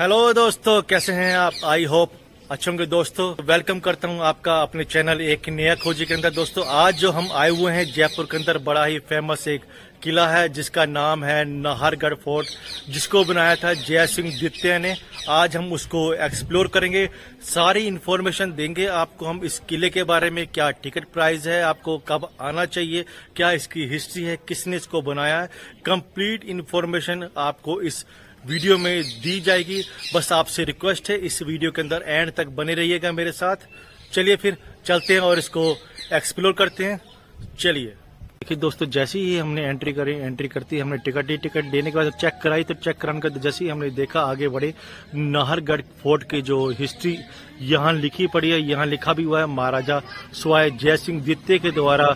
Hello दोस्तों, कैसे हैं आप? आई होप अच्छे होंगे। दोस्तों वेलकम करता हूं आपका अपने चैनल एक नया खोजी के अंदर। दोस्तों आज जो हम आए हुए हैं जयपुर के अंदर, बड़ा ही फेमस एक किला है जिसका नाम है नाहरगढ़ फोर्ट, जिसको बनाया था जय सिंह द्वितीय ने। आज हम उसको एक्सप्लोर करेंगे, सारी इन्फॉर्मेशन देंगे आपको हम इस किले के बारे में। क्या टिकट प्राइस है, आपको कब आना चाहिए, क्या इसकी हिस्ट्री है, किसने इसको बनाया है, कंप्लीट इन्फॉर्मेशन आपको इस वीडियो में दी जाएगी। बस आपसे रिक्वेस्ट है इस वीडियो के अंदर एंड तक बने रहिएगा मेरे साथ। चलिए फिर चलते हैं और इसको एक्सप्लोर करते हैं। चलिए देखिए दोस्तों, जैसे ही हमने एंट्री करती हमने टिकट देने के बाद चेक कराई, तो चेक कराने के बाद जैसे ही हमने देखा आगे बढ़े, नाहरगढ़ फोर्ट की जो हिस्ट्री यहाँ लिखी पड़ी है, यहाँ लिखा भी हुआ है महाराजा स्वाय जय सिंह द्वितीय के द्वारा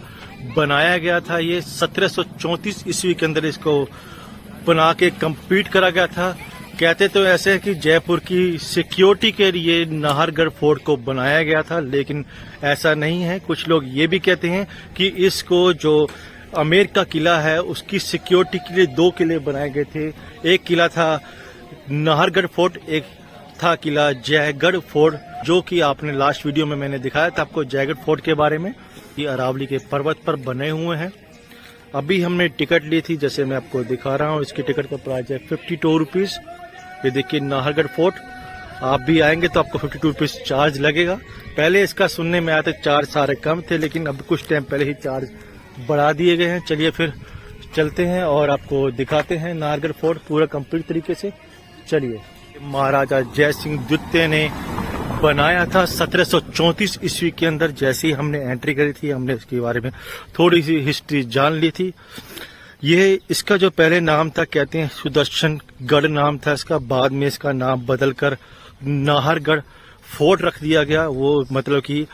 बनाया गया था। ये 1734 ईस्वी के अंदर इसको बना के कंप्लीट करा गया था। कहते तो ऐसे है कि जयपुर की सिक्योरिटी के लिए नाहरगढ़ फोर्ट को बनाया गया था, लेकिन ऐसा नहीं है। कुछ लोग ये भी कहते हैं कि इसको जो आमेर का किला है उसकी सिक्योरिटी के लिए दो किले बनाए गए थे। एक किला था नाहरगढ़ फोर्ट, एक था किला जयगढ़ फोर्ट, जो कि आपने लास्ट वीडियो में मैंने दिखाया था आपको जयगढ़ फोर्ट के बारे में। ये अरावली के पर्वत पर बने हुए हैं। अभी हमने टिकट ली थी, जैसे मैं आपको दिखा रहा हूँ। इसकी टिकट का प्राइस है 52 रुपीज। ये देखिए नाहरगढ़ फोर्ट, आप भी आएंगे तो आपको 52 रुपीज चार्ज लगेगा। पहले इसका सुनने में आया था चार्ज सारे कम थे, लेकिन अब कुछ टाइम पहले ही चार्ज बढ़ा दिए गए हैं। चलिए फिर चलते हैं और आपको दिखाते हैं नाहरगढ़ फोर्ट पूरा कंप्लीट तरीके से। चलिए, महाराजा जय सिंह द्वितीय ने बनाया था 1734 ईस्वी के अंदर। जैसे ही हमने एंट्री करी थी, हमने इसके बारे में थोड़ी सी हिस्ट्री जान ली थी। ये इसका जो पहले नाम था, कहते हैं सुदर्शनगढ़ नाम था इसका। बाद में इसका नाम बदलकर नाहरगढ़ फोर्ट रख दिया गया। वो मतलब कि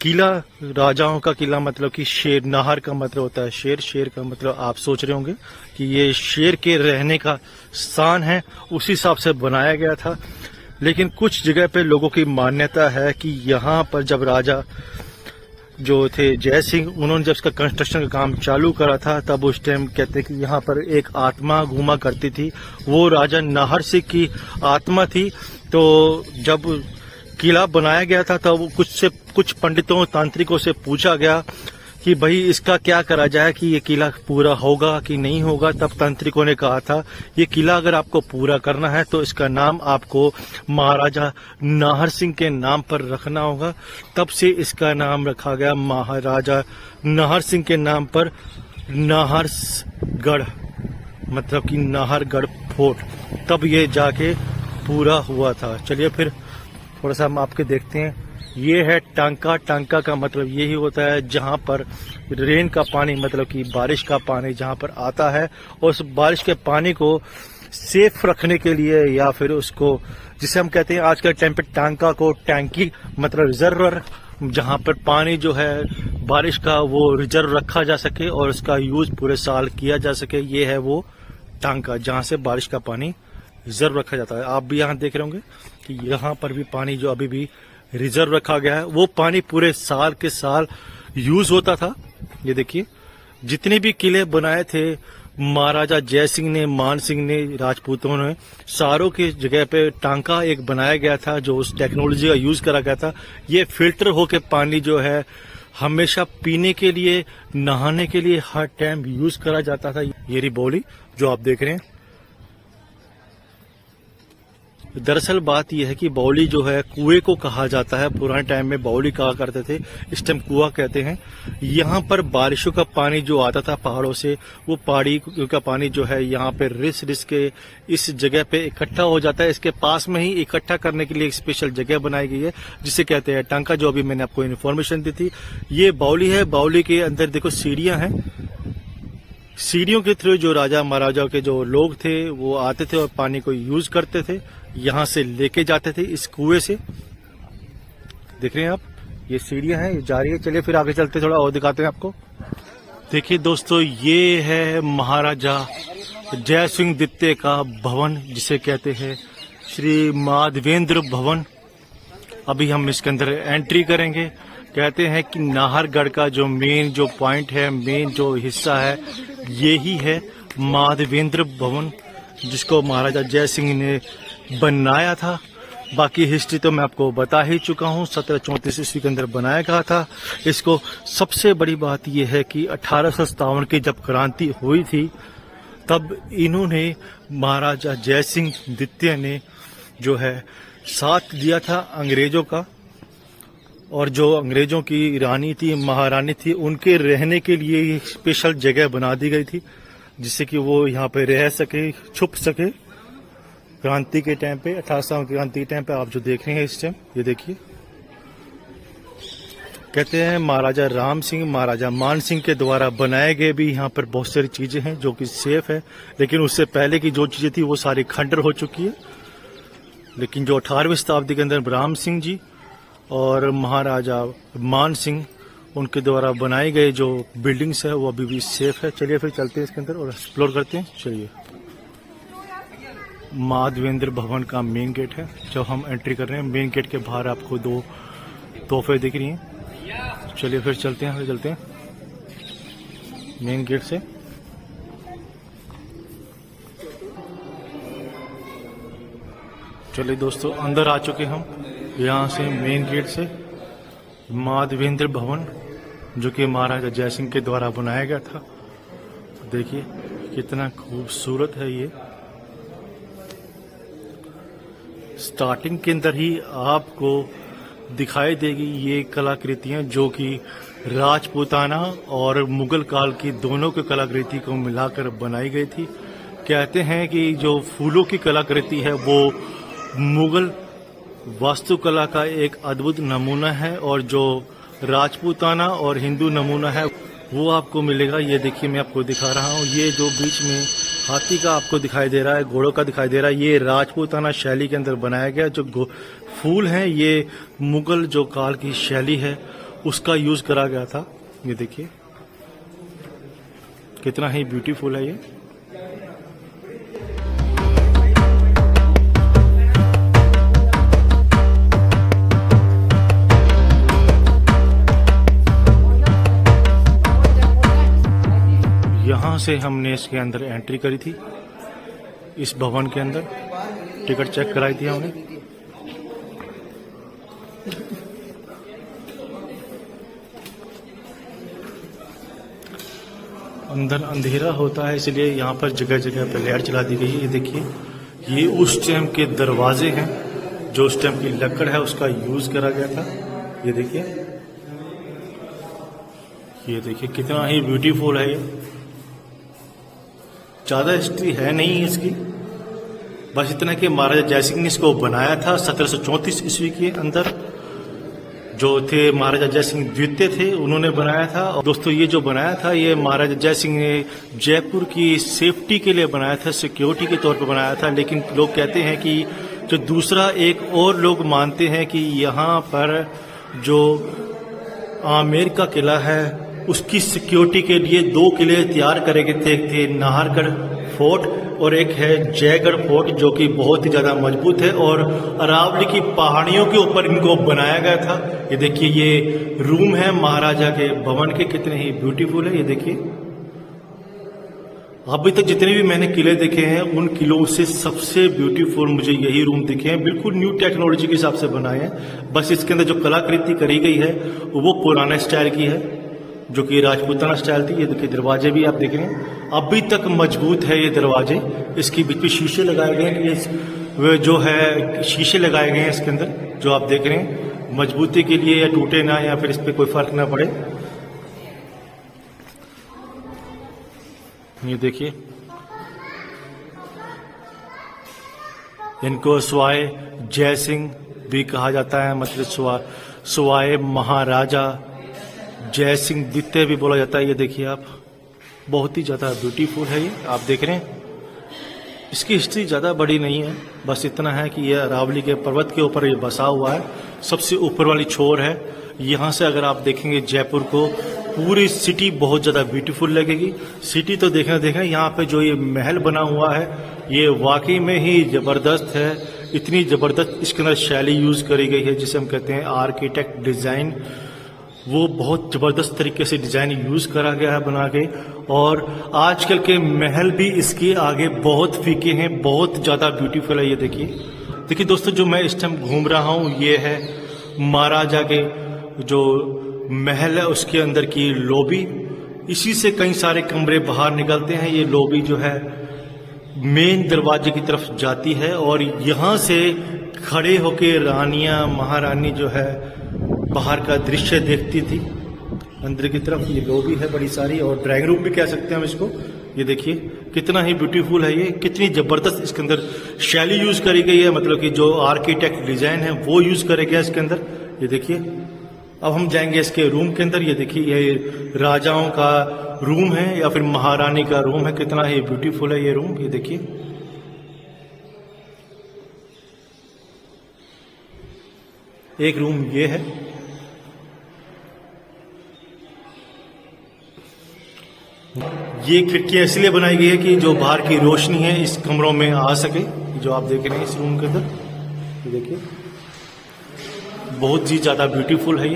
किला, राजाओं का किला, मतलब कि शेर। नाहर का मतलब होता है शेर, शेर का मतलब आप सोच रहे होंगे कि ये शेर के रहने का स्थान है, उसी हिसाब से बनाया गया था। लेकिन कुछ जगह पे लोगों की मान्यता है कि यहाँ पर जब राजा जो थे जय सिंह, उन्होंने जब इसका कंस्ट्रक्शन का काम चालू करा था, तब उस टाइम कहते हैं कि यहाँ पर एक आत्मा घूमा करती थी। वो राजा नाहर सिंह की आत्मा थी। तो जब किला बनाया गया था तब कुछ पंडितों, तांत्रिकों से पूछा गया कि भाई इसका क्या करा जाए कि ये किला पूरा होगा कि नहीं होगा। तब तांत्रिकों ने कहा था ये किला अगर आपको पूरा करना है तो इसका नाम आपको महाराजा नाहर सिंह के नाम पर रखना होगा। तब से इसका नाम रखा गया महाराजा नाहर सिंह के नाम पर नाहरगढ़, मतलब कि नाहरगढ़ फोर्ट। तब ये जाके पूरा हुआ था। चलिए फिर थोड़ा सा हम आपके देखते हैं। ये है टांका। टांका का मतलब यही होता है जहाँ पर रेन का पानी, मतलब कि बारिश का पानी जहाँ पर आता है, और उस बारिश के पानी को सेफ रखने के लिए, या फिर उसको जिसे हम कहते हैं आज के टाइम पे टांका को टैंकी, मतलब रिजर्वर, जहाँ पर पानी जो है बारिश का वो रिजर्व रखा जा सके और उसका यूज पूरे साल किया जा सके। ये है वो टांका जहाँ से बारिश का पानी रिजर्व रखा जाता है। आप भी यहाँ देख रहे होंगे कि यहाँ पर भी पानी जो अभी भी रिजर्व रखा गया है, वो पानी पूरे साल के साल यूज होता था। ये देखिए, जितने भी किले बनाए थे महाराजा जय सिंह ने, मान सिंह ने, राजपूतों ने, सारों की जगह पे टांका एक बनाया गया था जो उस टेक्नोलॉजी का यूज करा गया था। ये फिल्टर होके पानी जो है हमेशा पीने के लिए, नहाने के लिए हर टाइम यूज करा जाता था। ये रही बावली जो आप देख रहे हैं। दरअसल बात यह है कि बावली जो है कुएं को कहा जाता है। पुराने टाइम में बावली कहा करते थे, इस टाइम कुआं कहते हैं। यहाँ पर बारिशों का पानी जो आता था पहाड़ों से, वो पहाड़ी का पानी जो है यहाँ पे रिस के इस जगह पे इकट्ठा हो जाता है। इसके पास में ही इकट्ठा करने के लिए एक स्पेशल जगह बनाई गई है जिसे कहते हैं टांका, जो अभी मैंने आपको इन्फॉर्मेशन दी थी। ये बावली है। बावली के अंदर देखो सीढ़ियां हैं। सीढ़ियों के थ्रू जो राजा महाराजा के जो लोग थे वो आते थे और पानी को यूज करते थे, यहाँ से लेके जाते थे इस कुएं से। देख रहे हैं आप, ये सीढ़ियां हैं, ये जा रही है। चलिए फिर आगे चलते, थोड़ा और दिखाते हैं आपको। देखिए दोस्तों, ये है महाराजा जय सिंह द्वितीय का भवन, जिसे कहते हैं श्री माधवेंद्र भवन। अभी हम इसके अंदर एंट्री करेंगे। कहते हैं कि नाहरगढ़ का जो मेन जो पॉइंट है, मेन जो हिस्सा है, ये ही है माधवेंद्र भवन, जिसको महाराजा जय सिंह ने बनाया था। बाकी हिस्ट्री तो मैं आपको बता ही चुका हूँ, 1734 ईस्वी के अंदर बनाया गया था इसको। सबसे बड़ी बात यह है कि 1857 की जब क्रांति हुई थी तब इन्होंने महाराजा जय सिंह द्वितीय ने जो है साथ दिया था अंग्रेजों का, और जो अंग्रेजों की रानी थी, महारानी थी, उनके रहने के लिए एक स्पेशल जगह बना दी गई थी जिससे कि वो यहाँ पे रह सके, छुप सके। क्रांति के टाइम पे, 1800 क्रांति के टाइम पे आप जो देख रहे हैं इस टाइम, ये देखिए, कहते हैं महाराजा राम सिंह, महाराजा मान सिंह के द्वारा बनाए गए भी यहाँ पर बहुत सारी चीजें हैं जो कि सेफ है, लेकिन उससे पहले की जो चीजें थी वो सारी खंडर हो चुकी है। लेकिन जो 18वीं शताब्दी के अंदर राम सिंह जी और महाराजा मान सिंह उनके द्वारा बनाए गए जो बिल्डिंग्स है वो अभी भी सेफ है। चलिए फिर चलते हैं इसके अंदर और एक्सप्लोर करते हैं। चलिए, माधवेंद्र भवन का मेन गेट है जो हम एंट्री कर रहे हैं। मेन गेट के बाहर आपको 2 तोहफे दिख रही हैं। चलिए फिर चलते हैं, चलते हैं मेन गेट से। चलिए दोस्तों, अंदर आ चुके हम यहाँ से मेन गेट से। माधवेंद्र भवन जो कि महाराजा जय सिंह के द्वारा बनाया गया था। देखिए कितना खूबसूरत है ये। स्टार्टिंग के अंदर ही आपको दिखाई देगी ये कलाकृतियां जो कि राजपूताना और मुगल काल की दोनों की कलाकृति को मिलाकर बनाई गई थी। कहते हैं कि जो फूलों की कलाकृति है वो मुगल वास्तुकला का एक अद्भुत नमूना है, और जो राजपूताना और हिंदू नमूना है वो आपको मिलेगा। ये देखिए, मैं आपको दिखा रहा हूँ, ये जो बीच में हाथी का आपको दिखाई दे रहा है, घोड़ों का दिखाई दे रहा है, ये राजपूताना शैली के अंदर बनाया गया। जो फूल हैं ये मुगल जो काल की शैली है उसका यूज करा गया था। ये देखिए कितना ही ब्यूटीफुल है ये। यहाँ से हमने इसके अंदर एंट्री करी थी, इस भवन के अंदर टिकट चेक कराई थी हमने। अंदर अंधेरा होता है इसलिए यहाँ पर जगह जगह पर लाइट चला दी गई है। ये देखिए, ये उस टाइम के दरवाजे हैं जो उस टाइम की लकड़ है उसका यूज करा गया था। ये देखिए, ये देखिए कितना ही ब्यूटीफुल है ये। ज्यादा हिस्ट्री है नहीं इसकी, बस इतना कि महाराजा जय सिंह ने इसको बनाया था 1734 ईस्वी के अंदर। जो थे महाराजा जय सिंह द्वितीय थे, उन्होंने बनाया था। और दोस्तों, ये जो बनाया था ये महाराजा जय सिंह ने जयपुर की सेफ्टी के लिए बनाया था, सिक्योरिटी के तौर पर बनाया था। लेकिन लोग कहते हैं कि जो दूसरा एक और लोग मानते हैं कि यहाँ पर जो आमेर का किला है उसकी सिक्योरिटी के लिए 2 किले तैयार करे गए थे। एक थे नाहरगढ़ फोर्ट और एक है जयगढ़ फोर्ट जो कि बहुत ही ज्यादा मजबूत है, और अरावली की पहाड़ियों के ऊपर इनको बनाया गया था। ये देखिए, ये रूम है महाराजा के भवन के, कितने ही ब्यूटीफुल है। ये देखिए, अभी तक जितने भी मैंने किले देखे हैं उन किलों से सबसे ब्यूटीफुल मुझे यही रूम दिखे हैं। बिल्कुल न्यू टेक्नोलॉजी के हिसाब से बनाए हैं, बस इसके अंदर जो कलाकृति करी गई है वो पुराने स्टाइल की है जो कि राजपूताना स्टाइल थी। ये देखिए, दरवाजे भी आप देख रहे हैं अभी तक मजबूत है ये दरवाजे। इसके बीच में शीशे लगाए गए हैं, ये जो है शीशे लगाए गए हैं इसके अंदर जो आप देख रहे हैं, मजबूती के लिए, या टूटे ना या फिर इस पर कोई फर्क ना पड़े। ये देखिए, इनको सवाए जय सिंह भी कहा जाता है, मतलब सवाए महाराजा जय सिंह द्वितीय भी बोला जाता है। ये देखिए आप, बहुत ही ज्यादा ब्यूटीफुल है ये, आप देख रहे हैं। इसकी हिस्ट्री ज्यादा बड़ी नहीं है, बस इतना है कि यह अरावली के पर्वत के ऊपर ये बसा हुआ है, सबसे ऊपर वाली छोर है। यहाँ से अगर आप देखेंगे जयपुर को, पूरी सिटी बहुत ज्यादा ब्यूटीफुल लगेगी। सिटी तो देखना, यहाँ पे जो ये महल बना हुआ है ये वाकई में ही जबरदस्त है। इतनी जबरदस्त इसके अंदर शैली यूज करी गई है जिसे हम कहते हैं आर्किटेक्ट डिजाइन, वो बहुत जबरदस्त तरीके से डिजाइन यूज करा गया है बना के। और आजकल के महल भी इसके आगे बहुत फीके हैं, बहुत ज्यादा ब्यूटीफुल है। ये देखिए, देखिए दोस्तों, जो मैं इस टाइम घूम रहा हूँ ये है महाराजा के जो महल है उसके अंदर की लॉबी। इसी से कई सारे कमरे बाहर निकलते हैं। ये लॉबी जो है मेन दरवाजे की तरफ जाती है और यहाँ से खड़े होके रानियां महारानी जो है बाहर का दृश्य देखती थी अंदर की तरफ। ये लॉबी है बड़ी सारी और ड्राइंग रूम भी कह सकते हैं हम इसको। ये देखिए कितना ही ब्यूटीफुल है, ये कितनी जबरदस्त इसके अंदर शैली यूज करी गई है, मतलब कि जो आर्किटेक्ट डिजाइन है वो यूज करे गया इसके अंदर। ये देखिए अब हम जाएंगे इसके रूम के अंदर। ये देखिए ये राजाओं का रूम है या फिर महारानी का रूम है, कितना ही ब्यूटीफुल है ये रूम। ये देखिए एक रूम ये है, ये खिड़कियां इसलिए बनाई गई है कि जो बाहर की रोशनी है इस कमरों में आ सके। जो आप देख रहे हैं इस रूम के अंदर, ये देखिए बहुत ही ज्यादा ब्यूटीफुल है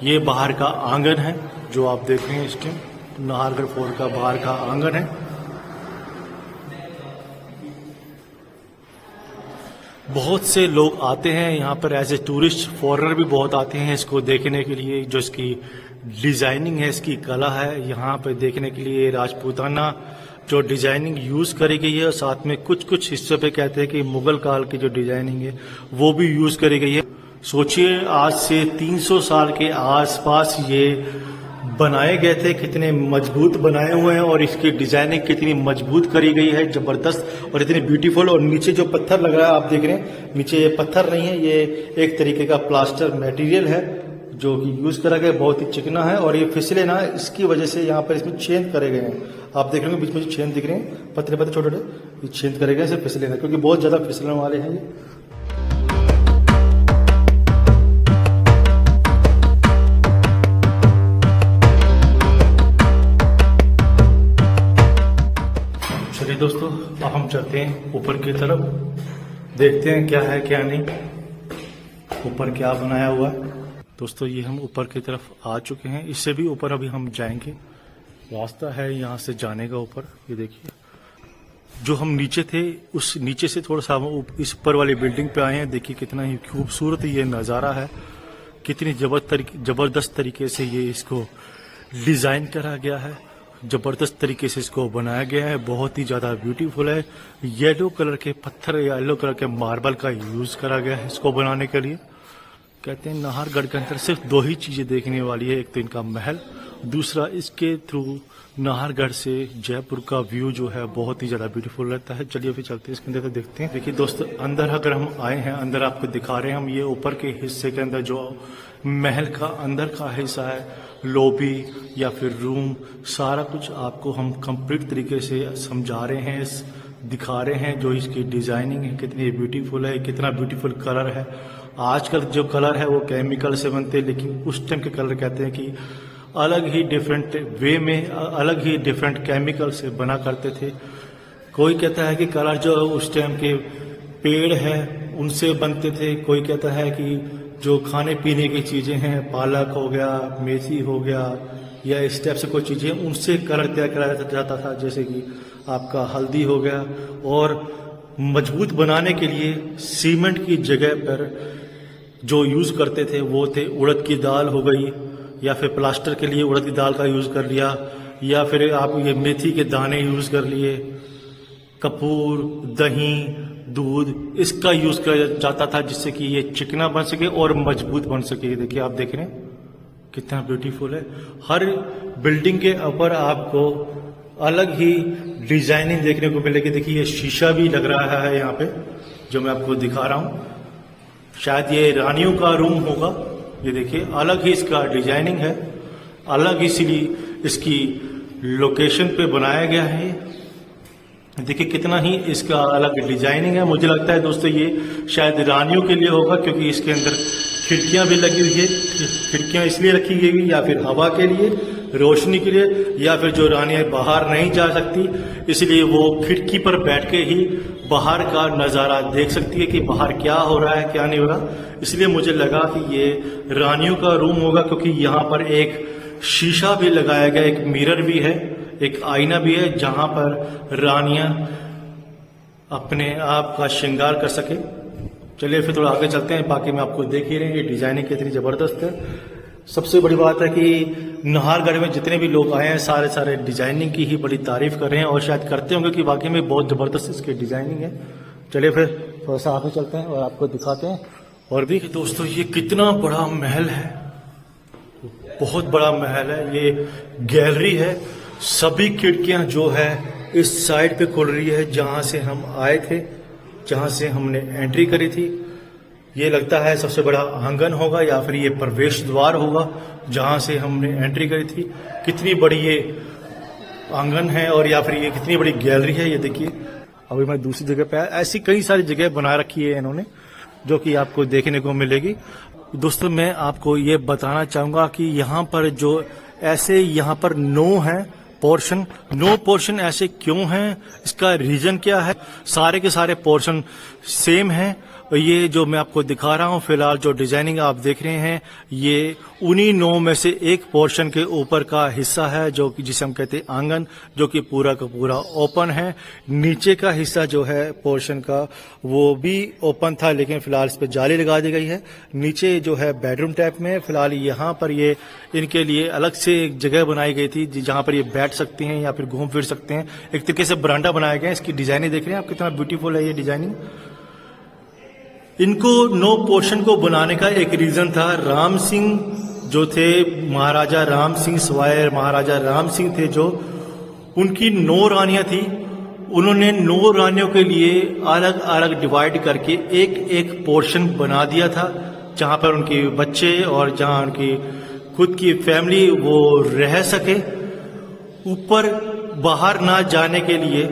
ये बाहर का आंगन है जो आप देख रहे हैं इसके नाहरगढ़ फोर्ट का बाहर का आंगन है। बहुत से लोग आते हैं यहाँ पर एज ए टूरिस्ट, फॉरेनर भी बहुत आते हैं इसको देखने के लिए। जो इसकी डिजाइनिंग है, इसकी कला है, यहाँ पे देखने के लिए राजपूताना जो डिजाइनिंग यूज करी गई है और साथ में कुछ कुछ हिस्सों पे कहते हैं कि मुगल काल की जो डिजाइनिंग है वो भी यूज करी गई है। सोचिए आज से 300 साल के आसपास ये बनाए गए थे, कितने मजबूत बनाए हुए हैं और इसकी डिजाइनिंग कितनी मजबूत करी गई है, जबरदस्त और इतनी ब्यूटीफुल। और नीचे जो पत्थर लग रहा है आप देख रहे हैं, नीचे ये पत्थर नहीं है, ये एक तरीके का प्लास्टर मटेरियल है जो कि यूज करा गया, बहुत ही चिकना है और ये फिसले ना, इसकी वजह से यहाँ पर इसमें छेद करे गए हैं। आप देख रहे हैं बीच में छेद दिख रहे हैं, पतले पतले छोटे छोटे छेद करे गए फिसले ना, क्योंकि बहुत ज्यादा फिसलने वाले हैं ये। चलिए दोस्तों अब हम चलते हैं ऊपर की तरफ, देखते हैं क्या है क्या नहीं, ऊपर क्या बनाया हुआ है। दोस्तों ये हम ऊपर की तरफ आ चुके हैं, इससे भी ऊपर अभी हम जाएंगे, रास्ता है यहाँ से जाने का ऊपर। ये देखिए जो हम नीचे थे उस नीचे से थोड़ा सा हम इस ऊपर वाली बिल्डिंग पे आए हैं। देखिए कितना ही खूबसूरत ये नज़ारा है, कितनी जबरदस्त तरीके से ये इसको डिजाइन करा गया है, जबरदस्त तरीके से इसको बनाया गया है, बहुत ही ज्यादा ब्यूटीफुल है। येलो कलर के पत्थर, येलो कलर के मार्बल का यूज करा गया है इसको बनाने के लिए। कहते हैं नाहरगढ़ के अंदर सिर्फ दो ही चीजें देखने वाली है, एक तो इनका महल, दूसरा इसके थ्रू नाहरगढ़ से जयपुर का व्यू जो है बहुत ही ज्यादा ब्यूटीफुल रहता है। चलिए अभी चलते हैं इसके अंदर, तो देखते हैं। देखिए दोस्तों अंदर अगर हम आए हैं, अंदर आपको दिखा रहे हैं हम, ये ऊपर के हिस्से के अंदर जो महल का अंदर का हिस्सा है, लॉबी या फिर रूम, सारा कुछ आपको हम कंप्लीट तरीके से समझा रहे हैं, दिखा रहे हैं। जो इसकी डिजाइनिंग है कितनी ब्यूटीफुल है, कितना ब्यूटीफुल कलर है। आजकल जो कलर है वो केमिकल से बनते हैं, लेकिन उस टाइम के कलर कहते हैं कि अलग ही डिफरेंट वे में, अलग ही डिफरेंट केमिकल से बना करते थे। कोई कहता है कि कलर जो उस टाइम के पेड़ है उनसे बनते थे, कोई कहता है कि जो खाने पीने की चीजें हैं, पालक हो गया, मेथी हो गया या इस टाइप से कोई चीजें, उनसे कलर तैयार कराया जाता था, जैसे कि आपका हल्दी हो गया। और मजबूत बनाने के लिए सीमेंट की जगह पर जो यूज करते थे वो थे उड़द की दाल हो गई, या फिर प्लास्टर के लिए उड़द की दाल का यूज कर लिया, या फिर आप ये मेथी के दाने यूज कर लिए, कपूर, दही, दूध, इसका यूज किया जाता था जिससे कि ये चिकना बन सके और मजबूत बन सके। देखिए आप देख रहे हैं कितना ब्यूटीफुल है। हर बिल्डिंग के ऊपर आपको अलग ही डिजाइनिंग देखने को मिलेगी। देखिए ये शीशा भी लग रहा है यहाँ पे जो मैं आपको दिखा रहा हूँ, शायद ये रानियों का रूम होगा। ये देखिए अलग ही इसका डिजाइनिंग है, अलग इसीलिए इसकी लोकेशन पे बनाया गया है। देखिए कितना ही इसका अलग डिजाइनिंग है। मुझे लगता है दोस्तों ये शायद रानियों के लिए होगा, क्योंकि इसके अंदर खिड़कियां भी लगी हुई है। खिड़कियां इसलिए रखी गई या फिर हवा के लिए, रोशनी के लिए, या फिर जो रानियां बाहर नहीं जा सकती इसलिए वो खिड़की पर बैठ के ही बाहर का नजारा देख सकती है कि बाहर क्या हो रहा है क्या नहीं हो रहा। इसलिए मुझे लगा कि ये रानियों का रूम होगा, क्योंकि यहाँ पर एक शीशा भी लगाया गया, एक मिरर भी है। एक आईना भी है जहां पर रानियां अपने आप का श्रृंगार कर सके। चलिए फिर थोड़ा आगे चलते हैं, बाकी मैं आपको देख ही रहे हैं ये डिजाइनिंग कितनी जबरदस्त है। सबसे बड़ी बात है कि नाहरगढ़ में जितने भी लोग आए हैं सारे डिजाइनिंग की ही बड़ी तारीफ कर रहे हैं और शायद करते होंगे कि वाकई में बहुत जबरदस्त इसकी डिजाइनिंग है। चलिए फिर थोड़ा सा आगे चलते हैं और आपको दिखाते हैं। और भी दोस्तों ये कितना बड़ा महल है, बहुत बड़ा महल है। ये गैलरी है, सभी खिड़कियां जो है इस साइड पे खुल रही है जहां से हम आए थे, जहां से हमने एंट्री करी थी। ये लगता है सबसे बड़ा आंगन होगा या फिर ये प्रवेश द्वार होगा जहां से हमने एंट्री करी थी। कितनी बड़ी ये आंगन है और या फिर ये कितनी बड़ी गैलरी है, ये देखिए। अभी मैं दूसरी जगह पे आया, ऐसी कई सारी जगह बना रखी है इन्होंने जो कि आपको देखने को मिलेगी। दोस्तों मैं आपको ये बताना चाहूंगा कि यहाँ पर जो ऐसे यहाँ पर नो पोर्शन ऐसे क्यों हैं, इसका रीजन क्या है। सारे के सारे पोर्शन सेम हैं। ये जो मैं आपको दिखा रहा हूँ फिलहाल जो डिजाइनिंग आप देख रहे हैं ये उन्हीं 9 में से एक पोर्शन के ऊपर का हिस्सा है जो कि जिसे हम कहते हैं आंगन, जो कि पूरा का पूरा ओपन है। नीचे का हिस्सा जो है पोर्शन का वो भी ओपन था, लेकिन फिलहाल इस पर जाली लगा दी गई है। नीचे जो है बेडरूम टाइप में, फिलहाल यहाँ पर ये इनके लिए अलग से एक जगह बनाई गई थी जहां पर ये बैठ सकते हैं या फिर घूम फिर सकते हैं। एक तरीके से बरांडा बनाया गया है। इसकी डिजाइनिंग देख रहे हैं आप, कितना ब्यूटीफुल है ये डिजाइनिंग। इनको 9 पोर्शन को बनाने का एक रीजन था। राम सिंह जो थे, महाराजा राम सिंह सवाई महाराजा राम सिंह थे, जो उनकी 9 रानियां थी। उन्होंने 9 रानियों के लिए अलग अलग डिवाइड करके एक पोर्शन बना दिया था जहां पर उनके बच्चे और जहां उनकी खुद की फैमिली वो रह सके। ऊपर बाहर ना जाने के लिए,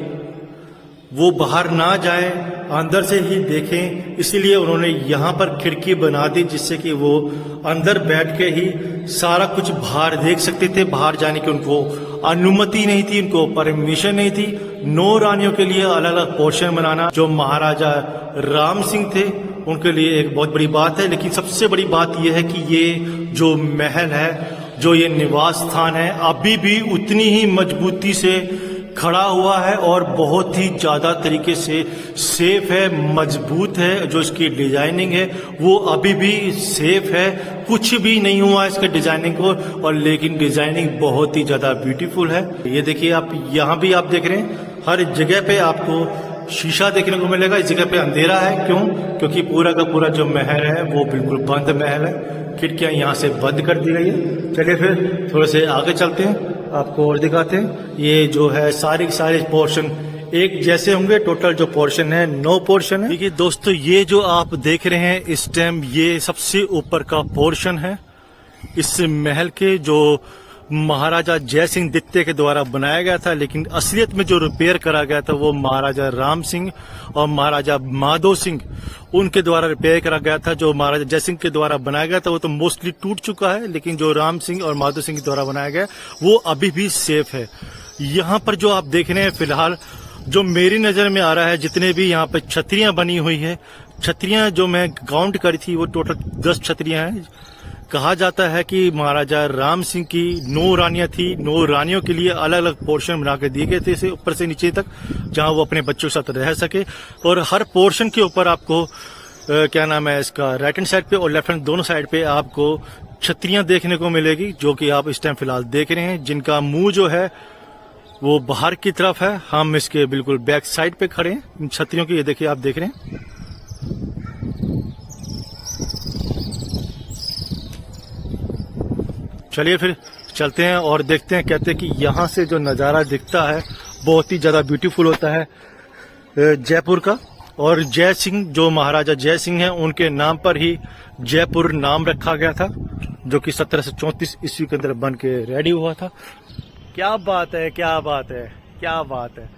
वो बाहर ना जाए, अंदर से ही देखें, इसलिए उन्होंने यहाँ पर खिड़की बना दी जिससे कि वो अंदर बैठ के ही सारा कुछ बाहर देख सकते थे। बाहर जाने की उनको अनुमति नहीं थी, उनको परमिशन नहीं थी। 9 रानियों के लिए अलग अलग पोर्शन बनाना जो महाराजा राम सिंह थे उनके लिए एक बहुत बड़ी बात है। लेकिन सबसे बड़ी बात यह है कि ये जो महल है, जो ये निवास स्थान है, अभी भी उतनी ही मजबूती से खड़ा हुआ है और बहुत ही ज्यादा तरीके से सेफ है, मजबूत है। जो इसकी डिजाइनिंग है वो अभी भी सेफ है, कुछ भी नहीं हुआ इसके डिजाइनिंग को। और लेकिन डिजाइनिंग बहुत ही ज्यादा ब्यूटीफुल है। ये देखिए आप, यहाँ भी आप देख रहे हैं हर जगह पे आपको शीशा देखने को मिलेगा। इस जगह पे अंधेरा है, क्यों? क्योंकि पूरा का पूरा जो महल है वो बिल्कुल बंद महल है। खिड़कियां यहाँ से बंद कर दी गई है। चलिए फिर थोड़े से आगे चलते हैं, आपको और दिखाते हैं। ये जो है सारे पोर्शन एक जैसे होंगे। टोटल जो पोर्शन है 9 पोर्शन है। देखिए दोस्तों, ये जो आप देख रहे हैं इस टाइम, ये सबसे ऊपर का पोर्शन है इस महल के, जो महाराजा जय सिंह द्वितीय के द्वारा बनाया गया था। लेकिन असलियत में जो रिपेयर करा गया था वो महाराजा राम सिंह और महाराजा माधो सिंह उनके द्वारा रिपेयर करा गया था। जो महाराजा जय सिंह के द्वारा बनाया गया था वो तो मोस्टली टूट चुका है, लेकिन जो राम सिंह और माधो सिंह के द्वारा बनाया गया वो अभी भी सेफ है। यहाँ पर जो आप देख रहे हैं फिलहाल, जो मेरी नजर में आ रहा है, जितने भी यहाँ पे छतरियां बनी हुई है, छतरियां जो मैं काउंट करी थी वो टोटल 10 छतरियां हैं। कहा जाता है कि महाराजा राम सिंह की 9 रानियां थी। 9 रानियों के लिए अलग अलग पोर्शन बना के दिए गए थे, इसे ऊपर से नीचे तक, जहां वो अपने बच्चों के साथ रह सके। और हर पोर्शन के ऊपर आपको क्या नाम है इसका, राइट हैंड साइड पे और लेफ्ट हैंड दोनों साइड पे आपको छतरियां देखने को मिलेगी, जो कि आप इस टाइम फिलहाल देख रहे हैं, जिनका मुंह जो है वो बाहर की तरफ है। हम इसके बिल्कुल बैक साइड पे खड़े हैं इन छतरियों की। ये देखिए आप देख रहे हैं। चलिए फिर चलते हैं और देखते हैं। कहते हैं कि यहाँ से जो नज़ारा दिखता है बहुत ही ज़्यादा ब्यूटीफुल होता है जयपुर का। और जय सिंह, जो महाराजा जय सिंह हैं, उनके नाम पर ही जयपुर नाम रखा गया था, जो कि 1734 ईस्वी के अंदर बन के रेडी हुआ था। क्या बात है, क्या बात है, क्या बात है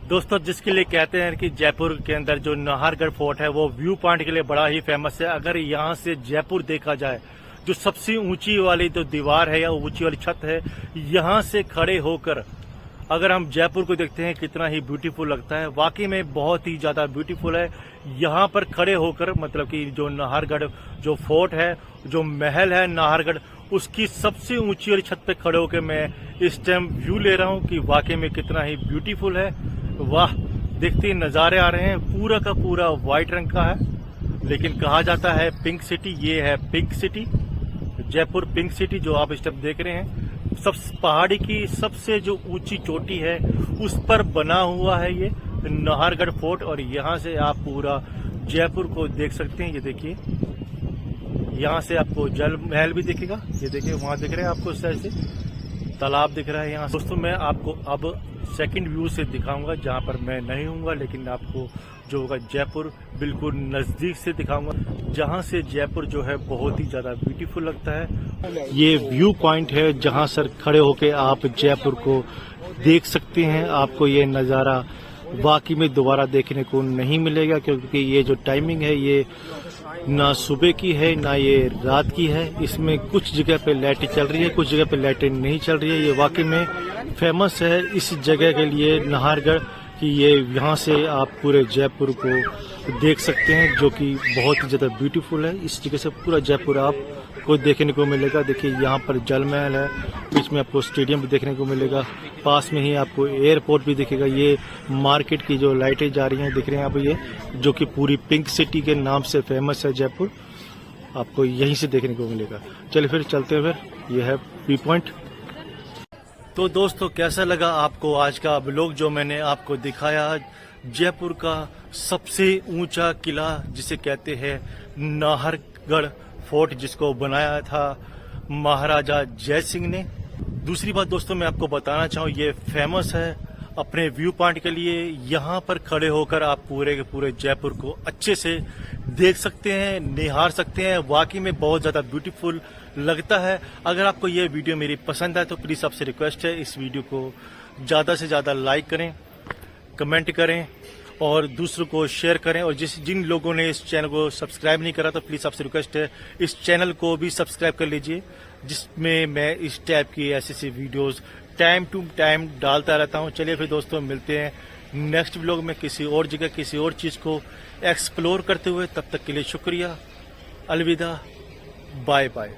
दोस्तों। जिसके लिए कहते हैं कि जयपुर के अंदर जो नाहरगढ़ फोर्ट है वो व्यू पॉइंट के लिए बड़ा ही फेमस है। अगर यहाँ से जयपुर देखा जाए, जो सबसे ऊंची वाली जो दीवार है या ऊंची वाली छत है, यहाँ से खड़े होकर अगर हम जयपुर को देखते हैं कितना ही ब्यूटीफुल लगता है, वाकई में बहुत ही ज्यादा ब्यूटीफुल है। यहाँ पर खड़े होकर मतलब कि जो नाहरगढ़ जो फोर्ट है, जो महल है नाहरगढ़, उसकी सबसे ऊंची वाली छत पे खड़े होकर मैं इस टाइम व्यू ले रहा हूँ कि वाकई में कितना ही ब्यूटीफुल है। वाह, देखते ही नज़ारे आ रहे हैं। पूरा का पूरा व्हाइट रंग का है, लेकिन कहा जाता है पिंक सिटी। ये है pink city, Jaipur pink city जो आप इस टाइम देख रहे हैं। सब पहाड़ी की सबसे जो ऊंची चोटी है उस पर बना हुआ है ये नाहरगढ़ फोर्ट, और यहाँ से आप पूरा जयपुर को देख सकते हैं। ये देखिए, यहाँ से आपको जल महल भी दिखेगा। ये देखिए, वहाँ दिख रहे हैं आपको, इस साइड से तालाब दिख रहा है यहाँ। दोस्तों मैं आपको अब सेकंड व्यू से दिखाऊंगा जहाँ पर मैं नहीं हूँगा, लेकिन आपको जो होगा जयपुर बिल्कुल नज़दीक से दिखाऊंगा, जहाँ से जयपुर जो है बहुत ही ज़्यादा ब्यूटीफुल लगता है। ये व्यू पॉइंट है जहाँ सर खड़े होके आप जयपुर को देख सकते हैं। आपको ये नज़ारा वाकई में दोबारा देखने को नहीं मिलेगा, क्योंकि ये जो टाइमिंग है ये ना सुबह की है ना ये रात की है। इसमें कुछ जगह पे लाइटें चल रही है, कुछ जगह पे लाइटें नहीं चल रही है। ये वाकई में फेमस है इस जगह के लिए नाहरगढ़, कि ये यहाँ से आप पूरे जयपुर को देख सकते हैं, जो कि बहुत ही ज़्यादा ब्यूटीफुल है। इस जगह से पूरा जयपुर आपको देखने को मिलेगा। देखिए, यहाँ पर जल महल है, बीच में आपको स्टेडियम भी देखने को मिलेगा, पास में ही आपको एयरपोर्ट भी दिखेगा। ये मार्केट की जो लाइटें जा रही हैं दिख रहे हैं आप, ये जो कि पूरी पिंक सिटी के नाम से फेमस है जयपुर, आपको यहीं से देखने को मिलेगा। चलिए फिर चलते हैं, फिर ये है व्यू पॉइंट। तो दोस्तों कैसा लगा आपको आज का व्लॉग जो मैंने आपको दिखाया, जयपुर का सबसे ऊंचा किला जिसे कहते हैं नाहरगढ़ फोर्ट, जिसको बनाया था महाराजा जय सिंह ने। दूसरी बात दोस्तों मैं आपको बताना चाहूँ, ये फेमस है अपने व्यू पॉइंट के लिए। यहाँ पर खड़े होकर आप पूरे के पूरे जयपुर को अच्छे से देख सकते हैं, निहार सकते हैं। वाकई में बहुत ज़्यादा ब्यूटीफुल लगता है। अगर आपको ये वीडियो मेरी पसंद आए तो प्लीज़ आपसे रिक्वेस्ट है, इस वीडियो को ज़्यादा से ज़्यादा लाइक करें, कमेंट करें और दूसरों को शेयर करें। और जिन लोगों ने इस चैनल को सब्सक्राइब नहीं करा तो प्लीज़ आपसे रिक्वेस्ट है इस चैनल को भी सब्सक्राइब कर लीजिए, जिसमें मैं इस टाइप की ऐसी वीडियोस टाइम टू टाइम डालता रहता हूं। चलिए फिर दोस्तों मिलते हैं नेक्स्ट व्लॉग में किसी और जगह किसी और चीज़ को एक्सप्लोर करते हुए। तब तक के लिए शुक्रिया, अलविदा, बाय बाय।